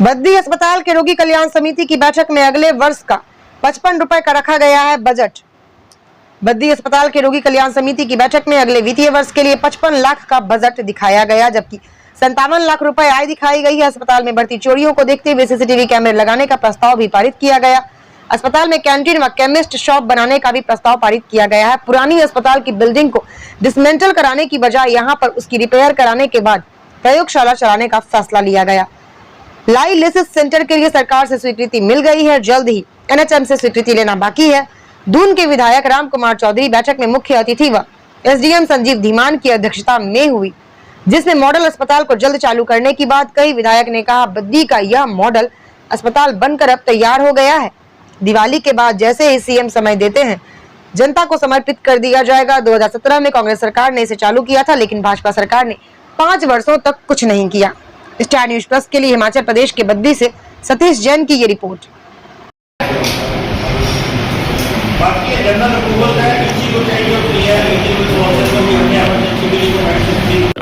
बद्दी अस्पताल के रोगी कल्याण समिति की बैठक में अगले वर्ष का 55 रुपए का रखा गया है बजट। बद्दी अस्पताल के रोगी कल्याण समिति की बैठक में अगले वित्तीय वर्ष के लिए 55 लाख का बजट दिखाया गया, जबकि 57 लाख रुपए आय दिखाई गई है। अस्पताल में बढ़ती चोरियों को देखते हुए सीसीटीवी कैमरे लगाने का प्रस्ताव भी पारित किया गया। अस्पताल में कैंटीन व केमिस्ट शॉप बनाने का भी प्रस्ताव पारित किया गया है। पुरानी अस्पताल की बिल्डिंग को डिसमेंटल कराने की बजाय यहां पर उसकी रिपेयर कराने के बाद प्रयोगशाला चलाने का फैसला लिया गया। डायलिसिस सेंटर के लिए सरकार से स्वीकृति मिल गई है, जल्द ही एनएचएम से स्वीकृति लेना बाकी है। दून के विधायक राम कुमार चौधरी बैठक में मुख्य अतिथि व एसडीएम संजीव धीमान की अध्यक्षता में हुई, जिसमें मॉडल अस्पताल को जल्द चालू करने की बात कही। विधायक ने कहा, बद्दी का यह मॉडल अस्पताल बनकर अब तैयार हो गया है। दिवाली के बाद जैसे ही सीएम समय देते हैं, जनता को समर्पित कर दिया जाएगा। 2017 में कांग्रेस सरकार ने इसे चालू किया था, लेकिन भाजपा सरकार ने 5 वर्षों तक कुछ नहीं किया। स्टार न्यूज प्लस के लिए हिमाचल प्रदेश के बद्दी से सतीश जैन की ये रिपोर्ट।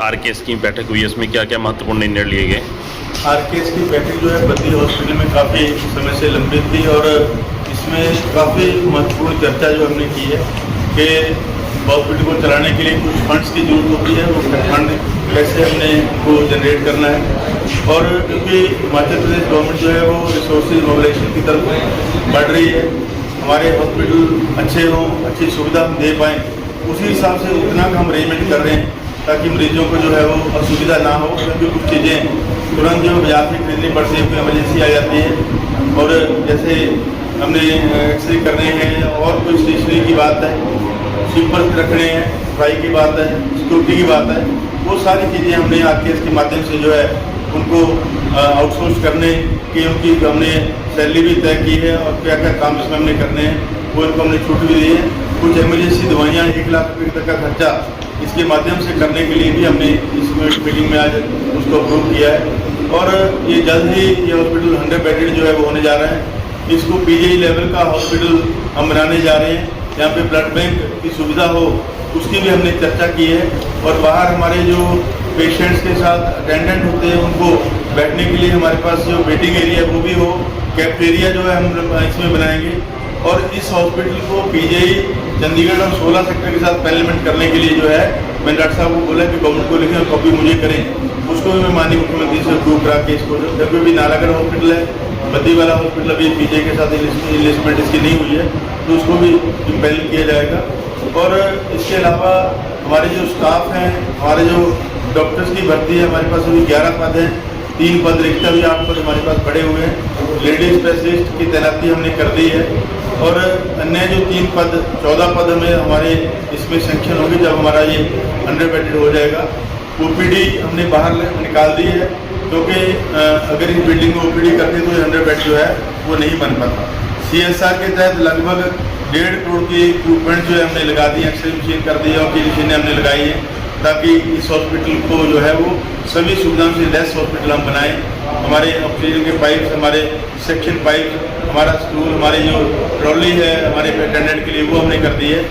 आरकेएस की बैठक हुई, इसमें क्या क्या महत्वपूर्ण निर्णय लिए गए? आरकेएस की बैठक जो है बद्दी हॉस्पिटल में काफ़ी समय से लंबित थी और इसमें काफ़ी महत्वपूर्ण चर्चा जो हमने की है कि हॉस्पिटल को चलाने के लिए कुछ फंड्स की जरूरत होती है, वो फंड कैसे हमने को जनरेट करना है। और क्योंकि हिमाचल प्रदेश गवर्नमेंट जो है वो रिसोर्सेज मोबिलाइजेशन की तरफ बढ़ रही है, हमारे हॉस्पिटल अच्छे हों, अच्छी सुविधा हम दे पाएँ, उसी हिसाब से उतना का हम अरेंजमेंट कर रहे हैं ताकि मरीजों को जो है वो असुविधा ना हो। क्योंकि कुछ चीज़ें तुरंत जो बाजार से खरीदनी पड़ती है, कोई एमरजेंसी आ जाती है और जैसे हमने एक्सरे करने हैं और कोई स्टेशनरी की बात है, स्वीपर रखने हैं, सफाई की बात है, सिक्योरिटी की बात है, वो सारी चीज़ें हमने आरकेएस के माध्यम से जो है उनको आउटसोर्स करने की उनकी हमने सैलरी भी तय की है और क्या क्या काम इसमें हमने करने हैं वो इनको हमने छूट भी दी है। कुछ इमरजेंसी दवाइयाँ 1 लाख रुपये तक का खर्चा इसके माध्यम से करने के लिए भी हमने इस मीटिंग में आज उसको अप्रूव किया है। और ये जल्द ही ये हॉस्पिटल 100 बेडेड जो है वो होने जा रहा है। इसको पीजीआई लेवल का हॉस्पिटल हम बनाने जा रहे हैं, यहाँ पे ब्लड बैंक की सुविधा हो उसकी भी हमने चर्चा की है। और बाहर हमारे जो पेशेंट्स के साथ अटेंडेंट होते हैं उनको बैठने के लिए हमारे पास जो वेटिंग एरिया वो भी हो, कैफेटेरिया जो है हम इसमें बनाएंगे। और इस हॉस्पिटल को पीजीआई चंडीगढ़ और 16 सेक्टर के साथ पैरेलमेंट करने के लिए जो है मैंने डॉक्टर साहब को बोला कि गवर्नमेंट को लिखें और कॉपी मुझे करें, उसको भी मैं माननीय मुख्यमंत्री से अप्रूव करा के इसको जब भी नालागढ़ हॉस्पिटल है, बद्दी वाला हॉस्पिटल अभी पीजीआई के साथ इन्वेस्टमेंट इसकी नहीं हुई है तो उसको भी इम्पेल किया जाएगा। और इसके अलावा हमारे जो स्टाफ हैं, हमारे जो डॉक्टर्स की भर्ती है, हमारे पास अभी 11 पद हैं, 3 पद रिक्त अभी 8 पद हमारे पास पड़े हुए हैं। लेडीज स्पेशलिस्ट की तैनाती हमने कर दी है और अन्य जो 3 पद 14 पद हमें हमारे इसमें सेंक्शन होंगे जब हमारा ये 100 बेडेड हो जाएगा। ओपीडी हमने बाहर निकाल दी है क्योंकि अगर इस बिल्डिंग में ओपीडी करते तो 100 बेड जो है वो नहीं बन पाता। सीएसआर के तहत लगभग 1.5 करोड़ की इक्विपमेंट जो है हमने लगा दी, एक्सरे मशीन कर दी और की मशीनें हमने लगाई हैं ताकि इस हॉस्पिटल को जो है वो सभी सुविधाओं से लेस हॉस्पिटल हम बनाएं। हमारे ऑक्सीजन के पाइप, हमारे सेक्शन पाइप, हमारा स्टूल, हमारी जो ट्रॉली है हमारे अटेंडेंट के लिए वो हमने कर दी है।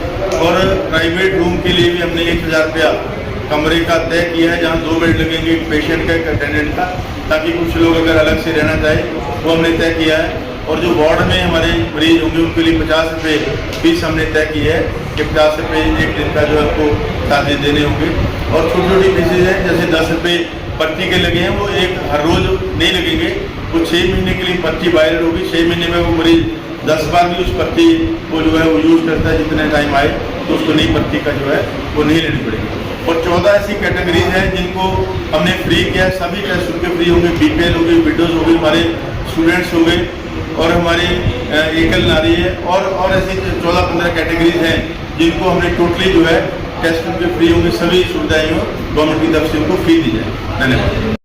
और प्राइवेट रूम के लिए भी हमने 1000 रुपया कमरे का तय किया है, जहाँ 2 बेड लगेंगे, एक पेशेंट का एक अटेंडेंट का, ताकि कुछ लोग अगर अलग से रहना चाहे वो हमने तय किया है। और जो वार्ड में हमारे मरीज होंगे उनके लिए 50 रुपये फीस हमने तय की है कि 50 रुपये एक दिन का जो है आपको शादी देने होंगे। और छोटी छोटी फीसेज हैं, जैसे 10 रुपये पर्ची के लगे हैं, वो एक हर रोज नहीं लगेंगे, वो 6 महीने के लिए पर्ची वायरल होगी। 6 महीने में वो मरीज 10 बार भी उस पर्ची को जो है वो यूज़ करता है, जितने टाइम आए तो उसको नई पर्ची का जो है वो नहीं लेनी पड़ेगी। और 14 ऐसी कैटेगरीज हैं जिनको हमने फ्री किया, सभी टेस्ट उनके फ्री होंगे। बीपीएल हो गई, विडोज हो गई, हमारे स्टूडेंट्स हो गए और हमारी एकल नारी है और ऐसी 14-15 कैटेगरीज हैं जिनको हमने टोटली जो है टेस्ट उनके फ्री होंगे, सभी सुविधाएं गवर्नमेंट की तरफ से उनको फ्री दी जाए। धन्यवाद।